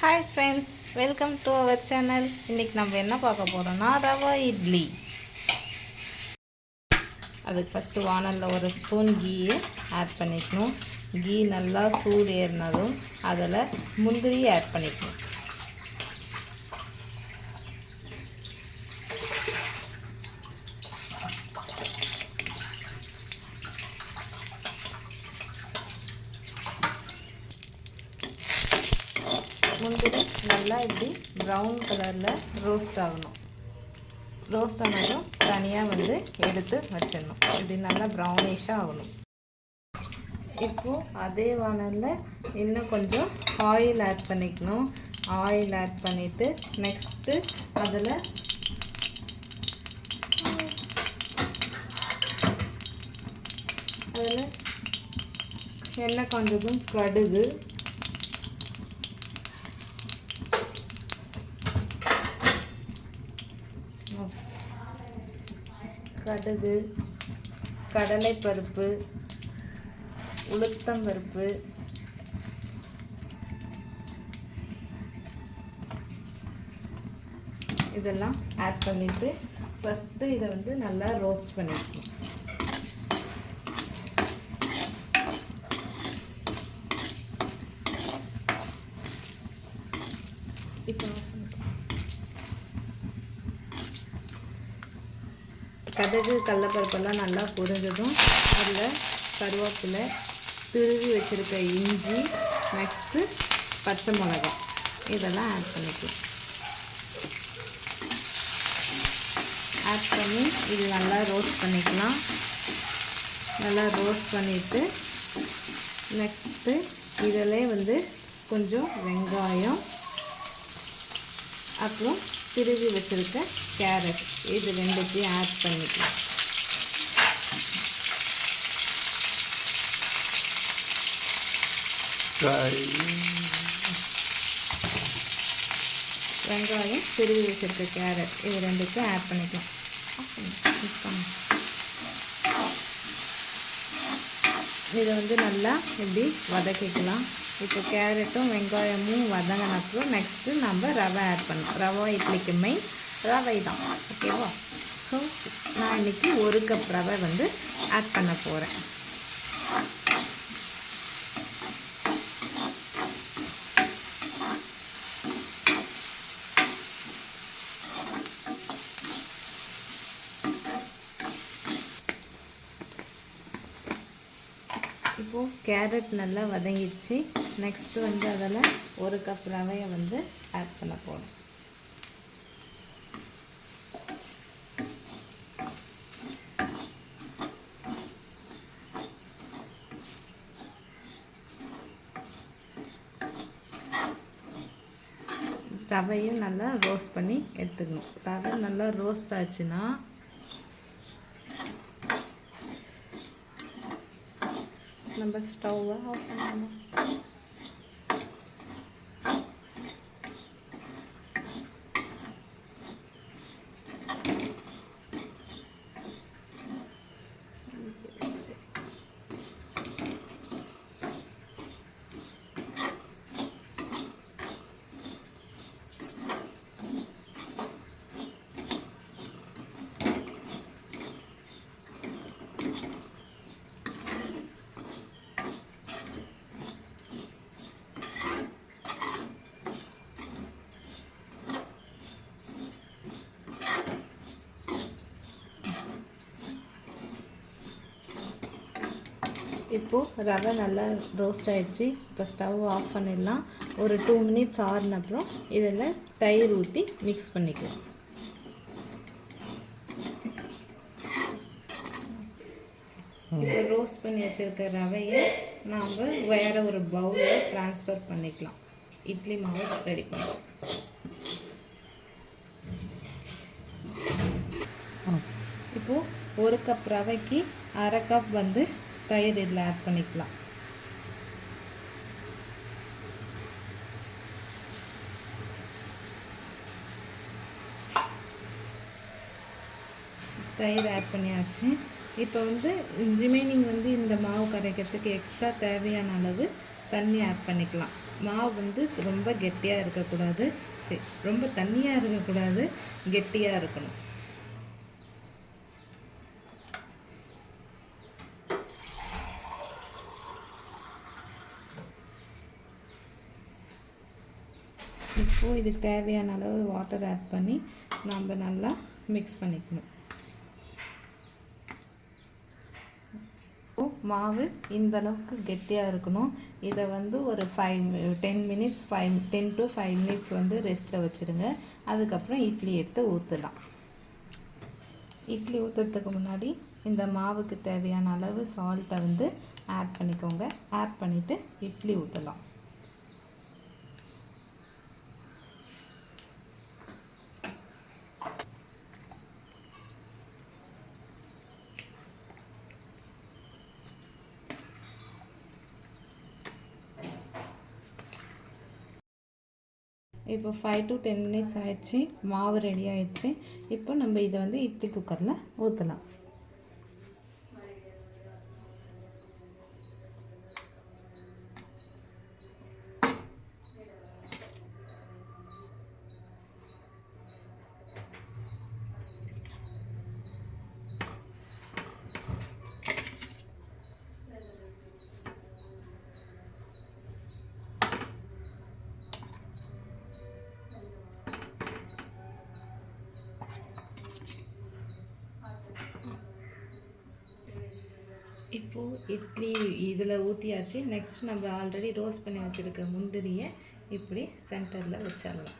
Hi friends, welcome to our channel. இன்றைக்கி நம்ம என்ன பார்க்க போகிறோம்னா ரவா இட்லி. அதுக்கு ஃபஸ்ட்டு வானலில் ஒரு ஸ்பூன் கீயை ஆட் பண்ணிக்கணும். கீ நல்லா சூடு ஏறினதும் அதில் முந்திரி ஆட் பண்ணிக்கணும். முந்திரி நல்லா இப்படி ப்ரௌன் கலரில் ரோஸ்ட் ஆகணும். ரோஸ்ட் ஆனதும் தனியாக எடுத்து வச்சிடணும். இப்படி நல்லா ப்ரௌனிஷாக ஆகணும். இப்போது அதே வானலில் இன்னும் கொஞ்சம் ஆயில் ஆட் பண்ணிக்கணும். ஆயில் ஆட் பண்ணிவிட்டு நெக்ஸ்ட்டு அதில் எண்ணெய் கொஞ்சம் கடுகு, கடலைப்பருப்பு, உளுத்தம்பருப்பு, இதெல்லாம் ஆட் பண்ணிவிட்டு ஃபஸ்ட்டு இதை நல்லா ரோஸ்ட் பண்ணிக்கணும். இப்போ கடுகு கடலைப்பருப்பெல்லாம் நல்லா பொரிஞ்சதும் அதில் கருவேப்பிலை, திருவி வச்சுருக்க இஞ்சி, நெக்ஸ்ட்டு பச்சை மிளகாய் இதெல்லாம் ஆட் பண்ணிக்கலாம். ஆட் பண்ணி இது நல்லா ரோஸ்ட் பண்ணிக்கலாம். நல்லா ரோஸ்ட் பண்ணிவிட்டு நெக்ஸ்ட்டு இதில் கொஞ்சம் வெங்காயம், அப்புறம் திருவி வச்சுருக்க கேரட் இது ரெண்டுத்தையும் ஆட் பண்ணிக்கலாம். வெங்காயம், திருவி வச்சுருக்க கேரட் இது ரெண்டுத்தையும் ஆட் பண்ணிக்கலாம். இதை நல்லா இப்படி வதக்கிக்கலாம். இப்போ கேரட்டும் வெங்காயமும் வதங்கினப்புறம் நெக்ஸ்ட்டு நம்ம ரவை ஆட் பண்ணோம். ரவா இட்லிக்கு மெயின் ரவை தான், ஓகேவா? ஸோ நான் இன்றைக்கி 1 கப் ரவை ஆட் பண்ண போகிறேன். இப்போது கேரட் நல்லா வதங்கிடுச்சு. நெக்ஸ்ட்டு அதில் 1 கப் ரவையை ஆட் பண்ண போகிறோம். ரவையும் நல்லா ரோஸ்ட் பண்ணி எடுத்துக்கணும். ரவை நல்லா ரோஸ்ட் ஆச்சுன்னா நம்ம ஸ்டவ்வை ஆஃப் பண்ணணும். இப்போது ரவை நல்லா ரோஸ்ட் ஆகிடுச்சு. இப்போ ஸ்டவ் ஆஃப் பண்ணிடலாம். ஒரு 2 மினிட்ஸ் ஆறுனப்புறம் இதில் தயிர் ஊற்றி மிக்ஸ் பண்ணிக்கலாம். இப்போ ரோஸ்ட் பண்ணி வச்சுருக்க ரவையை நாம் வேறு ஒரு பவுலில் ட்ரான்ஸ்ஃபர் பண்ணிக்கலாம். இட்லி மாவு ரெடி பண்ணலாம். இப்போது 1 கப் ரவைக்கு 1/2 கப் தயிர் இதில் ஆட் பண்ணிக்கலாம். தயிர் ஆட் பண்ணியாச்சு. இப்போ ரிமைனிங் இந்த மாவு கரைக்கிறதுக்கு எக்ஸ்ட்ரா தேவையான அளவு தண்ணி ஆட் பண்ணிக்கலாம். மாவு வந்து ரொம்ப கெட்டியாக இருக்கக்கூடாது, சரி ரொம்ப தண்ணியாக இருக்கக்கூடாது, கெட்டியாக இருக்கணும். இப்போது இதுக்கு தேவையான அளவு வாட்டர் ஆட் பண்ணி நம்ம நல்லா மிக்ஸ் பண்ணிக்கணும். மாவு இந்த அளவுக்கு கெட்டியாக இருக்கணும். இதை வந்து ஒரு 10 to 5 மினிட்ஸ் வந்து ரெஸ்ட்டில் வச்சுடுங்க. அதுக்கப்புறம் இட்லி எடுத்து ஊற்றலாம். இட்லி ஊற்றுறதுக்கு முன்னாடி இந்த மாவுக்கு தேவையான அளவு சால்ட்டை வந்து ஆட் பண்ணிக்கோங்க. ஆட் பண்ணிவிட்டு இட்லி ஊற்றலாம். இப்போ 5 to 10 மினிட்ஸ் ஆயிடுச்சு, மாவு ரெடி ஆயிடுச்சு. இப்போ நம்ம இதை வந்து இட்லி குக்கரில் ஊற்றலாம். இப்போது இட்லி இதில் ஊற்றியாச்சு. நெக்ஸ்ட் நம்ம ஆல்ரெடி ரோஸ்ட் பண்ணி வச்சுருக்க முந்திரியை இப்படி சென்டரில் வச்சிடலாம்.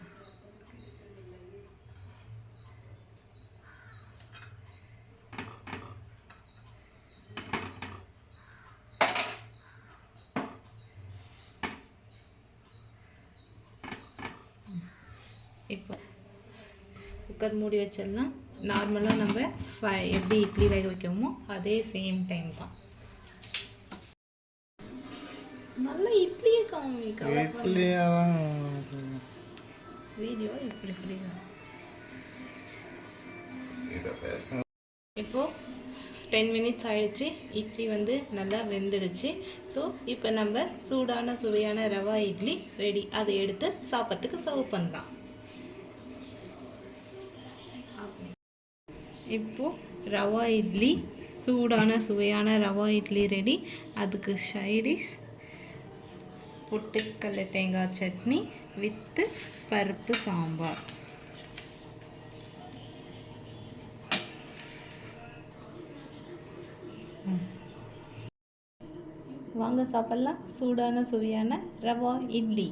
இப்போ குக்கர் மூடி வச்சிடலாம். நார்மலாக நம்ம எப்படி இட்லி வேக வைக்கோமோ அதே சேம் டைம் தான். நல்ல இட்லியே வீடியோ இப்படி இப்போது 10 மினிட்ஸ் ஆயிடுச்சு. இட்லி வந்து நல்லா வெந்துடுச்சு. ஸோ இப்போ நம்ம சூடான சுவையான ரவா இட்லி ரெடி. அதை எடுத்து சாப்பிட்றதுக்கு சர்வ் பண்ணலாம். இப்போது ரவா இட்லி, சூடான சுவையான ரவா இட்லி ரெடி. அதுக்கு சைடிஷ் பொட்டுக்கடலை தேங்காய் சட்னி வித்து பருப்பு சாம்பார். வாங்க சாப்பிட்லாம் சூடான சுவையான ரவா இட்லி.